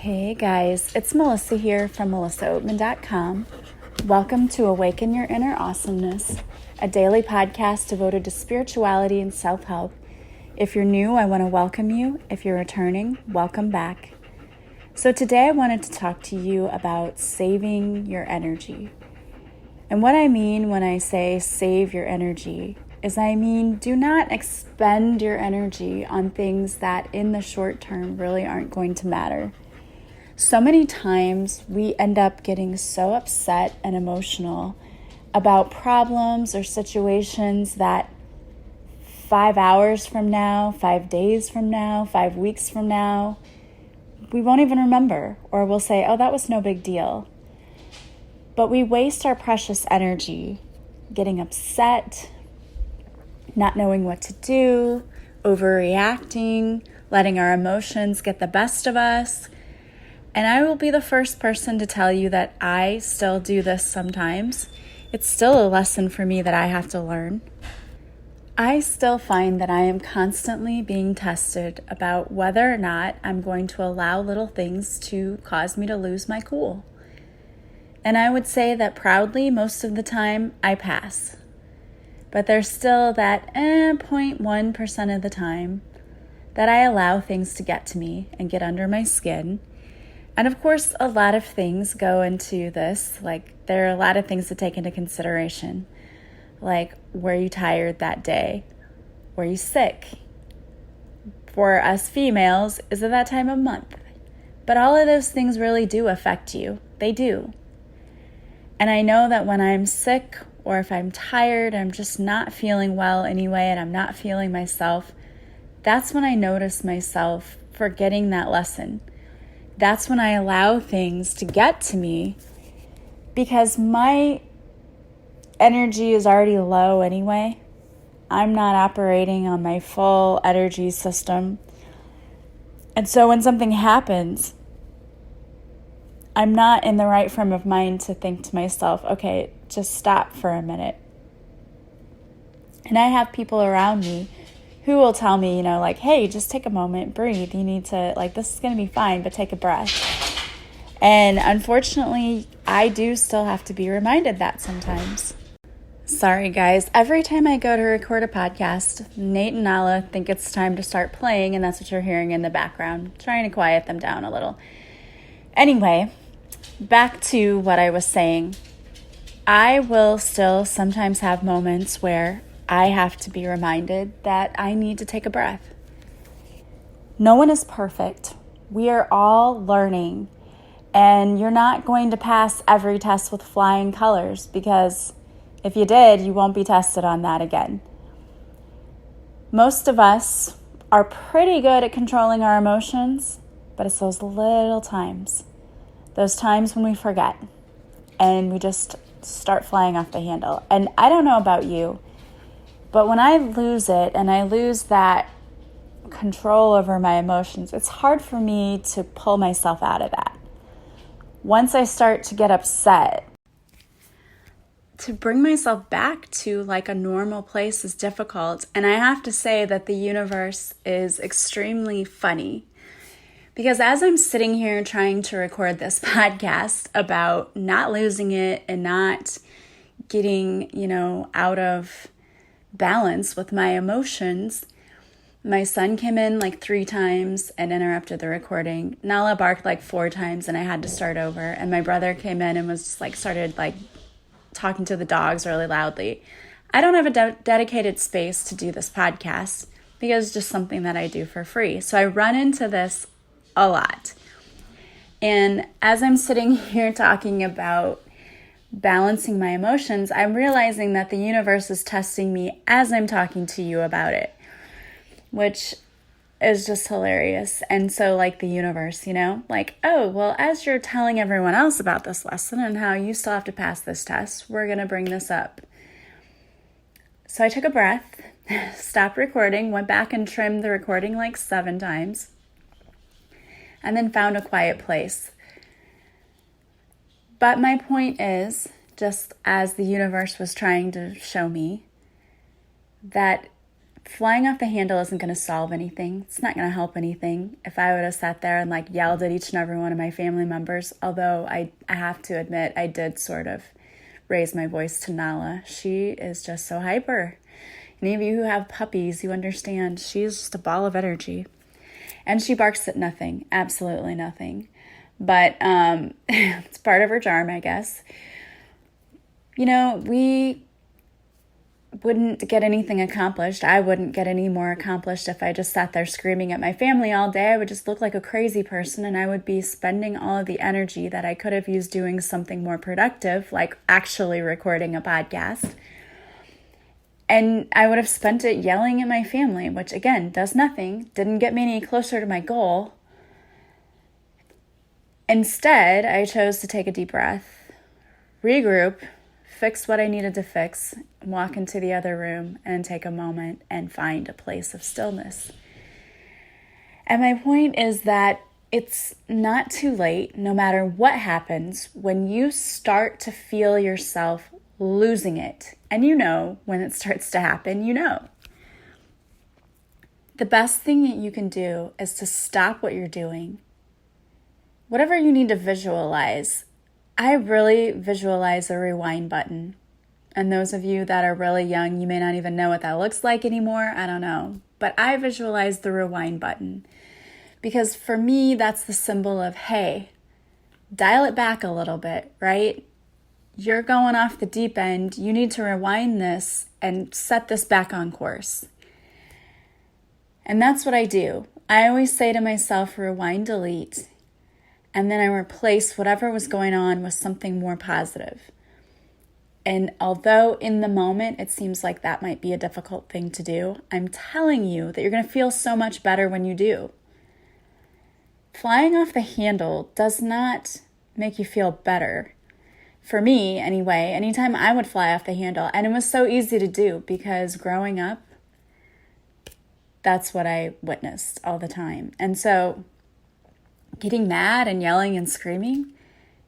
Hey guys, it's Melissa here from melissaoatman.com. Welcome to Awaken Your Inner Awesomeness, a daily podcast devoted to spirituality and self-help. If you're new, I want to welcome you. If you're returning, welcome back. So today I wanted to talk to you about saving your energy. And what I mean when I say save your energy is do not expend your energy on things that in the short term really aren't going to matter. So many times we end up getting so upset and emotional about problems or situations that 5 hours from now, 5 days from now, 5 weeks from now, we won't even remember, or we'll say, oh, that was no big deal. But we waste our precious energy getting upset, not knowing what to do, overreacting, letting our emotions get the best of us. And I will be the first person to tell you that I still do this sometimes. It's still a lesson for me that I have to learn. I still find that I am constantly being tested about whether or not I'm going to allow little things to cause me to lose my cool. And I would say that proudly, most of the time, I pass. But there's still that 0.1% of the time that I allow things to get to me and get under my skin. And of course, a lot of things go into this. Like, there are a lot of things to take into consideration. Like, were you tired that day? Were you sick? For us females, is it that time of month? But all of those things really do affect you. They do. And I know that when I'm sick or if I'm tired, I'm just not feeling well anyway, and I'm not feeling myself, that's when I notice myself forgetting that lesson. That's when I allow things to get to me because my energy is already low anyway. I'm not operating on my full energy system. And so when something happens, I'm not in the right frame of mind to think to myself, okay, just stop for a minute. And I have people around me who will tell me, like, hey, just take a moment, breathe. You need to, this is going to be fine, but take a breath. And unfortunately, I do still have to be reminded that sometimes. Sorry, guys. Every time I go to record a podcast, Nate and Nala think it's time to start playing, and that's what you're hearing in the background, trying to quiet them down a little. Anyway, back to what I was saying. I will still sometimes have moments where I have to be reminded that I need to take a breath. No one is perfect. We are all learning. And you're not going to pass every test with flying colors, because if you did, you won't be tested on that again. Most of us are pretty good at controlling our emotions, but it's those little times, those times when we forget and we just start flying off the handle. And I don't know about you, but when I lose it and I lose that control over my emotions, it's hard for me to pull myself out of that. Once I start to get upset, to bring myself back to a normal place is difficult. And I have to say that the universe is extremely funny. Because as I'm sitting here trying to record this podcast about not losing it and not getting, out of balance with my emotions, my son came in 3 times and interrupted the recording. Nala barked 4 times and I had to start over. And my brother came in and was started talking to the dogs really loudly. I don't have a dedicated space to do this podcast because it's just something that I do for free. So I run into this a lot. And as I'm sitting here talking about balancing my emotions, I'm realizing that the universe is testing me as I'm talking to you about it, which is just hilarious. And so the universe, oh, well, as you're telling everyone else about this lesson and how you still have to pass this test, we're going to bring this up. So I took a breath, stopped recording, went back and trimmed the recording 7 times, and then found a quiet place. But my point is, just as the universe was trying to show me, that Flying off the handle isn't going to solve anything. It's not going to help anything. If I would have sat there and like yelled at each and every one of my family members, although I have to admit I did sort of raise my voice to Nala. She is just so hyper. Any of you who have puppies, you understand she's just a ball of energy. And she barks at nothing, absolutely nothing. But it's part of her charm, I guess. You know, we wouldn't get anything accomplished. I wouldn't get any more accomplished if I just sat there screaming at my family all day. I would just look like a crazy person, and I would be spending all of the energy that I could have used doing something more productive, like actually recording a podcast. And I would have spent it yelling at my family, which again, does nothing, didn't get me any closer to my goal. Instead, I chose to take a deep breath, regroup, fix what I needed to fix, walk into the other room and take a moment and find a place of stillness. And my point is that it's not too late, no matter what happens, when you start to feel yourself losing it. And you know when it starts to happen, you know. The best thing that you can do is to stop what you're doing. Whatever you need to visualize, I really visualize a rewind button. And those of you that are really young, you may not even know what that looks like anymore. I don't know. But I visualize the rewind button. Because for me, that's the symbol of, hey, dial it back a little bit, right? You're going off the deep end. You need to rewind this and set this back on course. And that's what I do. I always say to myself, rewind, delete. And then I replace whatever was going on with something more positive. And although in the moment it seems like that might be a difficult thing to do, I'm telling you that you're going to feel so much better when you do. Flying off the handle does not make you feel better. For me, anyway, anytime I would fly off the handle, and it was so easy to do because growing up, that's what I witnessed all the time. And so getting mad and yelling and screaming,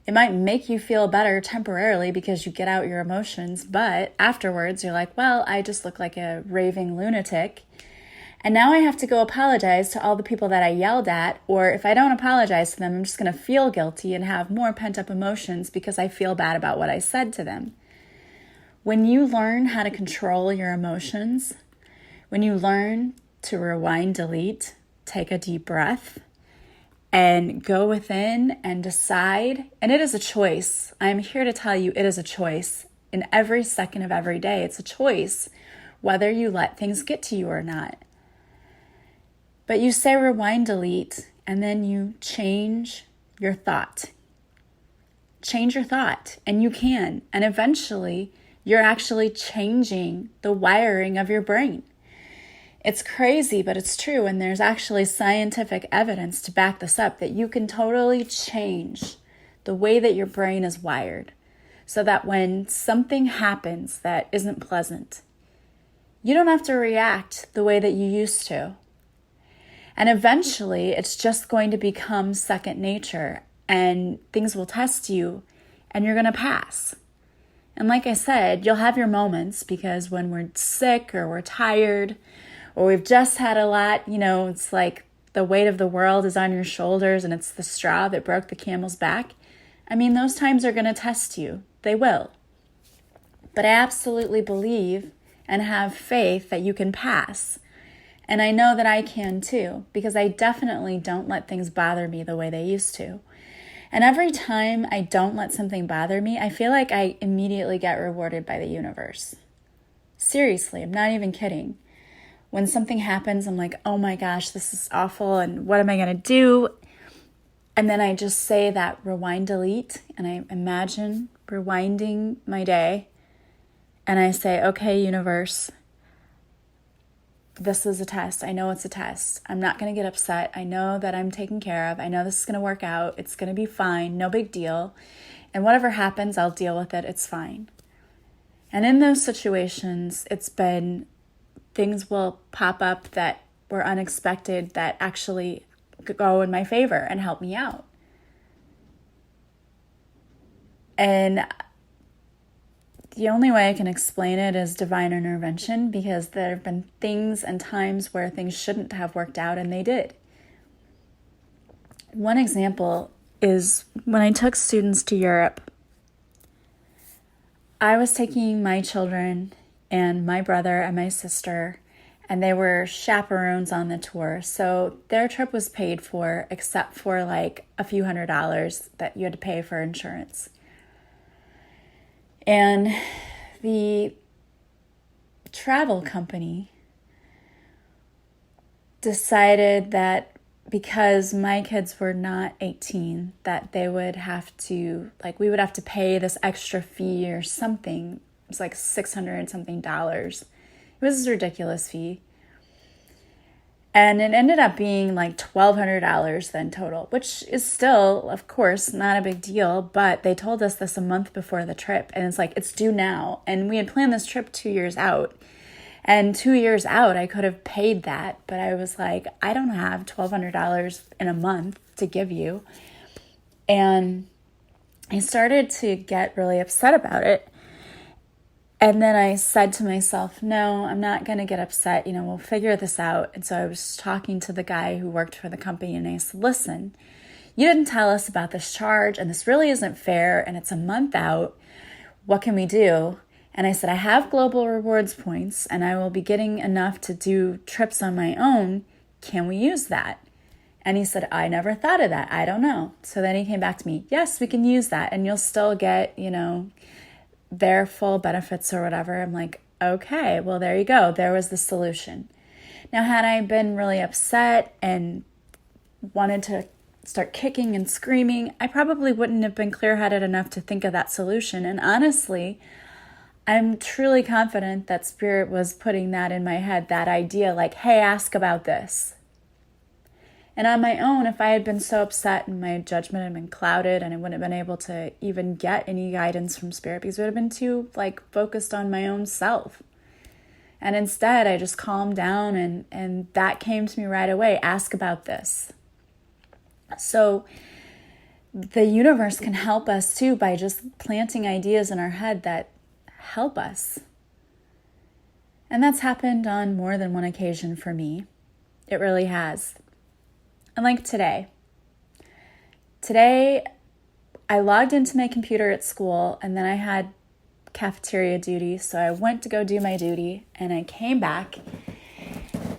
it might make you feel better temporarily because you get out your emotions, but afterwards you're like, well, I just look like a raving lunatic, and now I have to go apologize to all the people that I yelled at, or if I don't apologize to them, I'm just going to feel guilty and have more pent-up emotions because I feel bad about what I said to them. When you learn how to control your emotions, when you learn to rewind, delete, take a deep breath, and go within and decide. And it is a choice. I'm here to tell you it is a choice. In every second of every day, it's a choice whether you let things get to you or not. But you say rewind, delete, and then you change your thought. Change your thought, and you can. And eventually, you're actually changing the wiring of your brain. It's crazy, but it's true, and there's actually scientific evidence to back this up, that you can totally change the way that your brain is wired so that when something happens that isn't pleasant, you don't have to react the way that you used to. And eventually, it's just going to become second nature, and things will test you, and you're going to pass. And like I said, you'll have your moments, because when we're sick or we're tired, or we've just had a lot, it's like the weight of the world is on your shoulders and it's the straw that broke the camel's back. I mean, those times are going to test you. They will. But I absolutely believe and have faith that you can pass. And I know that I can too, because I definitely don't let things bother me the way they used to. And every time I don't let something bother me, I feel like I immediately get rewarded by the universe. Seriously, I'm not even kidding. When something happens, I'm like, oh my gosh, this is awful, and what am I going to do? And then I just say that rewind, delete, and I imagine rewinding my day, and I say, okay, universe, this is a test. I know it's a test. I'm not going to get upset. I know that I'm taken care of. I know this is going to work out. It's going to be fine. No big deal. And whatever happens, I'll deal with it. It's fine. And in those situations, things will pop up that were unexpected that actually go in my favor and help me out. And the only way I can explain it is divine intervention, because there have been things and times where things shouldn't have worked out and they did. One example is when I took students to Europe. I was taking my children and my brother and my sister, and they were chaperones on the tour. So their trip was paid for, except for like a few $100s that you had to pay for insurance. And the travel company decided that because my kids were not 18, that they would have to, like, we would have to pay this extra fee or something. It was like $600 and something. It was a ridiculous fee. And it ended up being like $1,200 then total, which is still, of course, not a big deal. But they told us this a month before the trip. And it's like, it's due now. And we had planned this trip 2 years out. And 2 years out, I could have paid that. But I was like, I don't have $1,200 in a month to give you. And I started to get really upset about it. And then I said to myself, no, I'm not going to get upset. We'll figure this out. And so I was talking to the guy who worked for the company, and I said, listen, you didn't tell us about this charge, and this really isn't fair, and it's a month out. What can we do? And I said, I have global rewards points, and I will be getting enough to do trips on my own. Can we use that? And he said, I never thought of that. I don't know. So then he came back to me, yes, we can use that, and you'll still get, their full benefits or whatever. I'm like, okay, well, there you go. There was the solution. Now, had I been really upset and wanted to start kicking and screaming, I probably wouldn't have been clear-headed enough to think of that solution. And honestly, I'm truly confident that Spirit was putting that in my head, that idea, like, hey, ask about this. And on my own, if I had been so upset and my judgment had been clouded, and I wouldn't have been able to even get any guidance from Spirit, because it would have been too focused on my own self. And instead, I just calmed down, and that came to me right away. Ask about this. So the universe can help us too by just planting ideas in our head that help us. And that's happened on more than one occasion for me. It really has. And like today I logged into my computer at school, and then I had cafeteria duty. So I went to go do my duty, and I came back,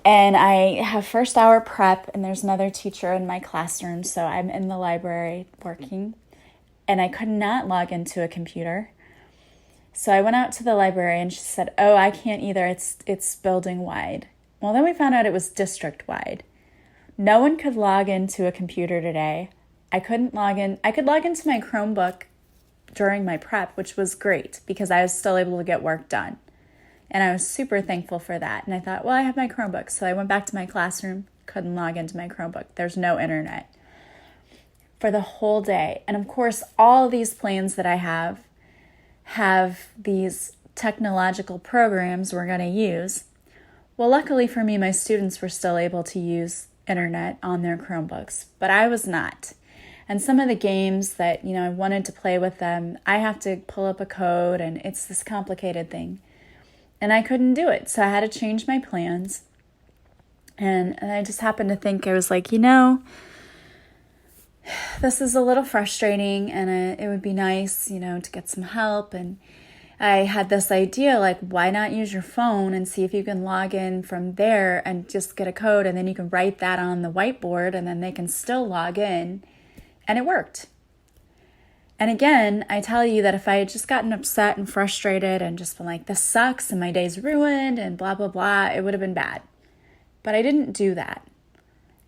and I have first hour prep, and there's another teacher in my classroom. So I'm in the library working, and I could not log into a computer. So I went out to the library, and she said, oh, I can't either. It's building wide. Well, then we found out it was district wide. No one could log into a computer today. I couldn't log in. I could log into my Chromebook during my prep, which was great because I was still able to get work done. And I was super thankful for that. And I thought, well, I have my Chromebook. So I went back to my classroom, couldn't log into my Chromebook. There's no internet for the whole day. And of course, all these plans that I have these technological programs we're going to use. Well, luckily for me, my students were still able to use internet on their Chromebooks, but I was not. And some of the games that, I wanted to play with them, I have to pull up a code, and it's this complicated thing. And I couldn't do it, so I had to change my plans. And I just happened to think, I was like, this is a little frustrating, and it would be nice, to get some help. And I had this idea, like, why not use your phone and see if you can log in from there and just get a code, and then you can write that on the whiteboard, and then they can still log in. And it worked. And again, I tell you that if I had just gotten upset and frustrated and just been like, this sucks and my day's ruined and blah, blah, blah, it would have been bad. But I didn't do that.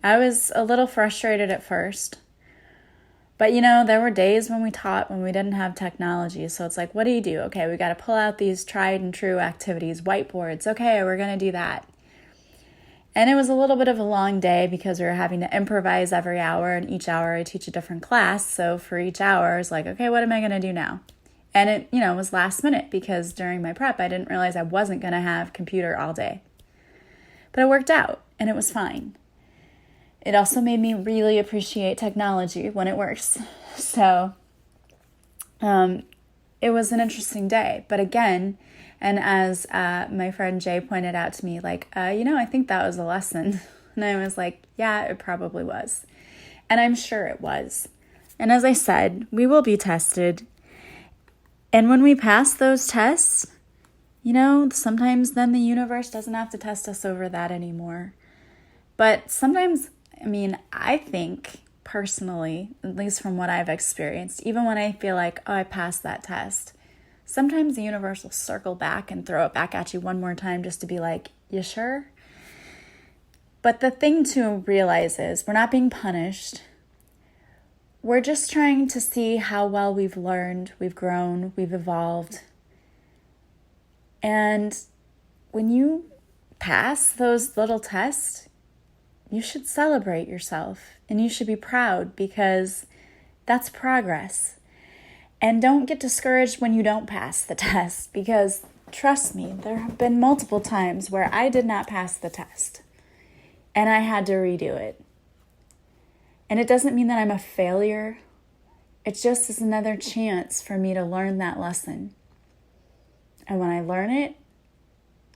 I was a little frustrated at first. But, there were days when we taught when we didn't have technology. So it's like, what do you do? Okay, we got to pull out these tried and true activities, whiteboards. Okay, we're going to do that. And it was a little bit of a long day because we were having to improvise every hour. And each hour I teach a different class. So for each hour, I was like, okay, what am I going to do now? And it, was last minute because during my prep, I didn't realize I wasn't going to have computer all day. But it worked out and it was fine. It also made me really appreciate technology when it works. So it was an interesting day. But again, and as my friend Jay pointed out to me, like, I think that was a lesson. And I was like, yeah, it probably was. And I'm sure it was. And as I said, we will be tested. And when we pass those tests, sometimes then the universe doesn't have to test us over that anymore. But sometimes, I think personally, at least from what I've experienced, even when I feel like, I passed that test, sometimes the universe will circle back and throw it back at you one more time just to be like, you sure? But the thing to realize is we're not being punished. We're just trying to see how well we've learned, we've grown, we've evolved. And when you pass those little tests, you should celebrate yourself and you should be proud because that's progress. And don't get discouraged when you don't pass the test because trust me, there have been multiple times where I did not pass the test and I had to redo it. And it doesn't mean that I'm a failure. It just is another chance for me to learn that lesson. And when I learn it,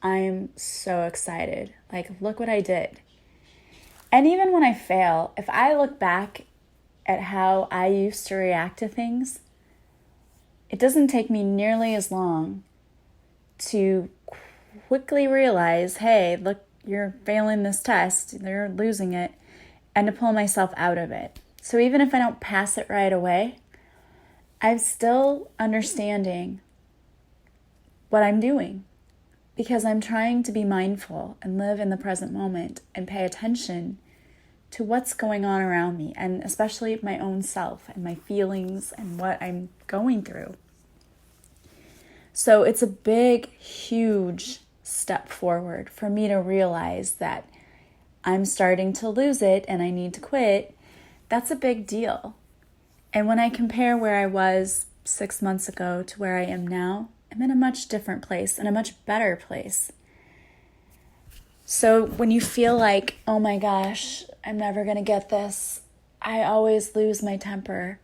I'm so excited. Like, look what I did. And even when I fail, if I look back at how I used to react to things, it doesn't take me nearly as long to quickly realize, hey, look, you're failing this test, you're losing it, and to pull myself out of it. So even if I don't pass it right away, I'm still understanding what I'm doing because I'm trying to be mindful and live in the present moment and pay attention to what's going on around me, and especially my own self and my feelings and what I'm going through. So it's a big, huge step forward for me to realize that I'm starting to lose it and I need to quit. That's a big deal. And when I compare where I was 6 months ago to where I am now, I'm in a much different place and a much better place. So when you feel like, oh my gosh, I'm never going to get this, I always lose my temper,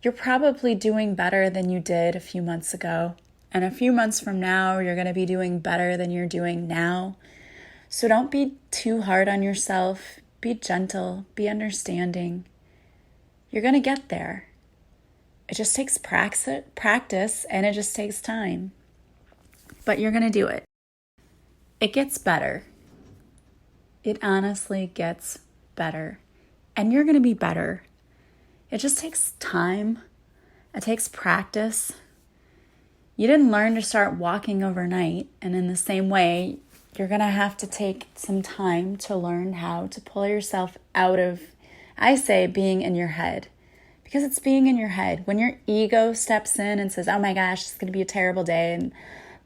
you're probably doing better than you did a few months ago. And a few months from now, you're going to be doing better than you're doing now. So don't be too hard on yourself. Be gentle, be understanding. You're going to get there. It just takes practice and it just takes time. But you're going to do it. It gets better. It honestly gets better. And you're going to be better. It just takes time. It takes practice. You didn't learn to start walking overnight. And in the same way, you're going to have to take some time to learn how to pull yourself out of, I say, being in your head. Because it's being in your head. When your ego steps in and says, oh my gosh, it's going to be a terrible day and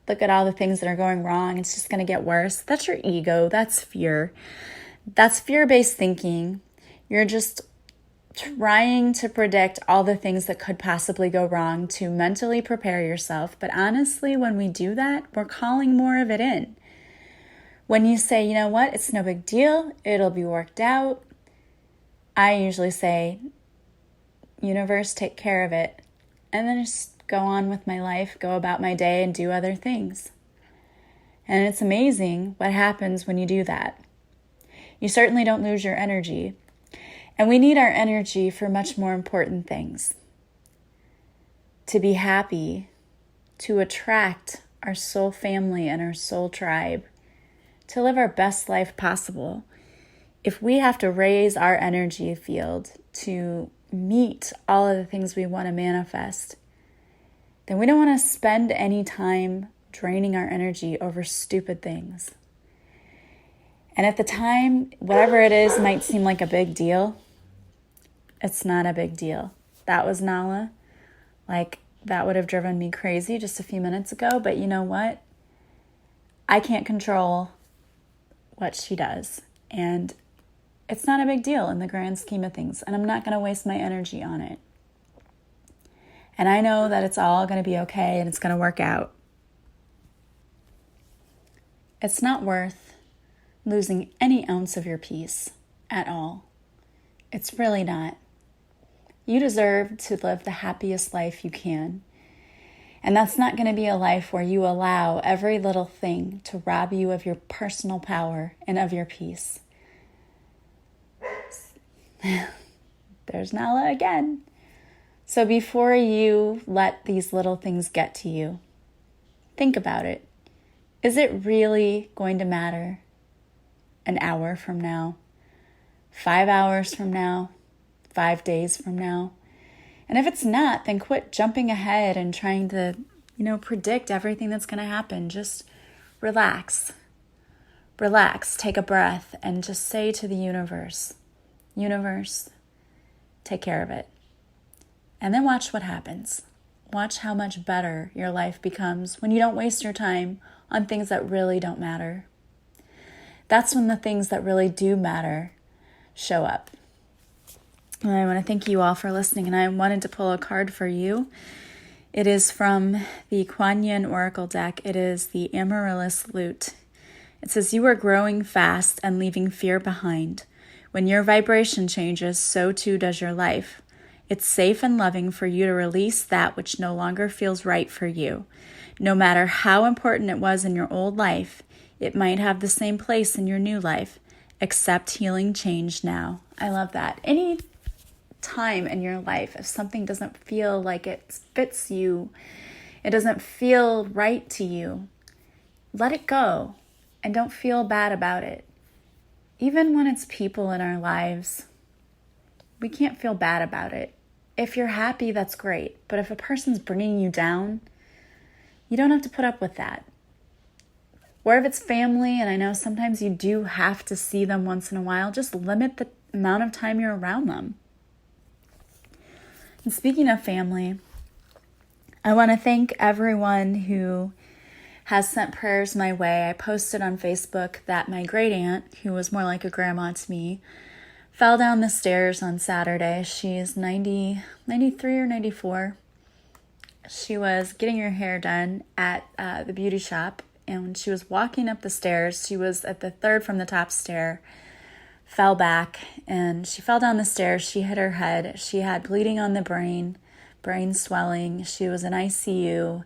look at all the things that are going wrong, it's just going to get worse. That's your ego. That's fear. That's fear-based thinking. You're just trying to predict all the things that could possibly go wrong to mentally prepare yourself. But honestly, when we do that, we're calling more of it in. When you say, you know what, it's no big deal, it'll be worked out, I usually say, universe, take care of it. And then just go on with my life, go about my day and do other things. And it's amazing what happens when you do that. You certainly don't lose your energy. And we need our energy for much more important things. To be happy, to attract our soul family and our soul tribe, to live our best life possible. If we have to raise our energy field to meet all of the things we want to manifest, then we don't want to spend any time draining our energy over stupid things. And at the time, whatever it is might seem like a big deal. It's not a big deal. That was Nala. That would have driven me crazy just a few minutes ago. But you know what? I can't control what she does. And it's not a big deal in the grand scheme of things. And I'm not going to waste my energy on it. And I know that it's all going to be okay and it's going to work out. It's not worth losing any ounce of your peace at all. It's really not. You deserve to live the happiest life you can. And that's not going to be a life where you allow every little thing to rob you of your personal power and of your peace. There's Nala again. So before you let these little things get to you, think about it. Is it really going to matter an hour from now, 5 hours from now, 5 days from now? And if it's not, then quit jumping ahead and trying to, predict everything that's going to happen. Just relax. Relax, take a breath, and just say to the universe, take care of it. And then watch what happens. Watch how much better your life becomes when you don't waste your time on things that really don't matter. That's when the things that really do matter show up. And I want to thank you all for listening, and I wanted to pull a card for you. It is from the Kuan Yin Oracle deck. It is the Amaryllis Lute. It says, "You are growing fast and leaving fear behind. When your vibration changes, so too does your life. It's safe and loving for you to release that which no longer feels right for you. No matter how important it was in your old life, it might have the same place in your new life. Accept healing change now." I love that. Any time in your life, if something doesn't feel like it fits you, it doesn't feel right to you, let it go and don't feel bad about it. Even when it's people in our lives, we can't feel bad about it. If you're happy, that's great. But if a person's bringing you down, you don't have to put up with that. Or if it's family, and I know sometimes you do have to see them once in a while, just limit the amount of time you're around them. And speaking of family, I want to thank everyone who has sent prayers my way. I posted on Facebook that my great aunt, who was more like a grandma to me, fell down the stairs on Saturday. She's 93 or 94. She was getting her hair done at the beauty shop, and when she was walking up the stairs, she was at the third from the top stair, fell back, and she fell down the stairs. She hit her head. She had bleeding on the brain swelling. She was in ICU.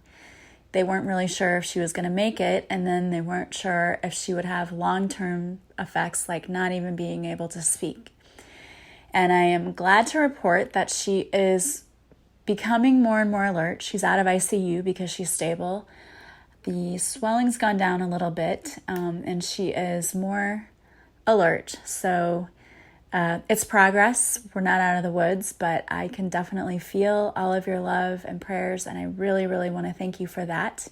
They weren't really sure if she was going to make it, and then they weren't sure if she would have long-term effects like not even being able to speak. And I am glad to report that she is becoming more and more alert. She's out of ICU because she's stable. The swelling's gone down a little bit, and she is more alert. So it's progress. We're not out of the woods, but I can definitely feel all of your love and prayers, and I really, really want to thank you for that.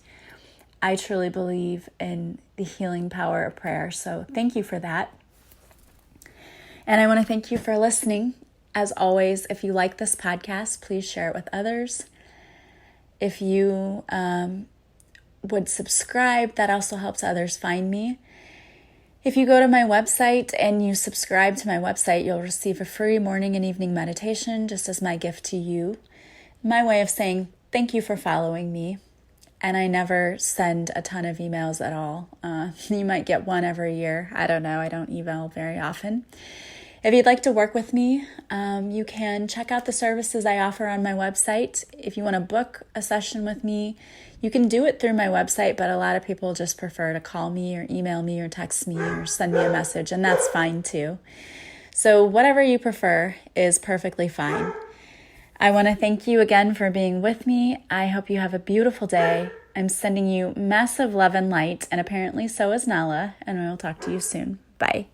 I truly believe in the healing power of prayer, so thank you for that. And I want to thank you for listening. As always, if you like this podcast, please share it with others. If you would subscribe, that also helps others find me. If you go to my website and you subscribe to my website, you'll receive a free morning and evening meditation just as my gift to you. My way of saying thank you for following me. And I never send a ton of emails at all. You might get one every year. I don't know. I don't email very often. If you'd like to work with me, you can check out the services I offer on my website. If you want to book a session with me, you can do it through my website, but a lot of people just prefer to call me or email me or text me or send me a message, and that's fine too. So whatever you prefer is perfectly fine. I want to thank you again for being with me. I hope you have a beautiful day. I'm sending you massive love and light, and apparently so is Nala, and I will talk to you soon. Bye.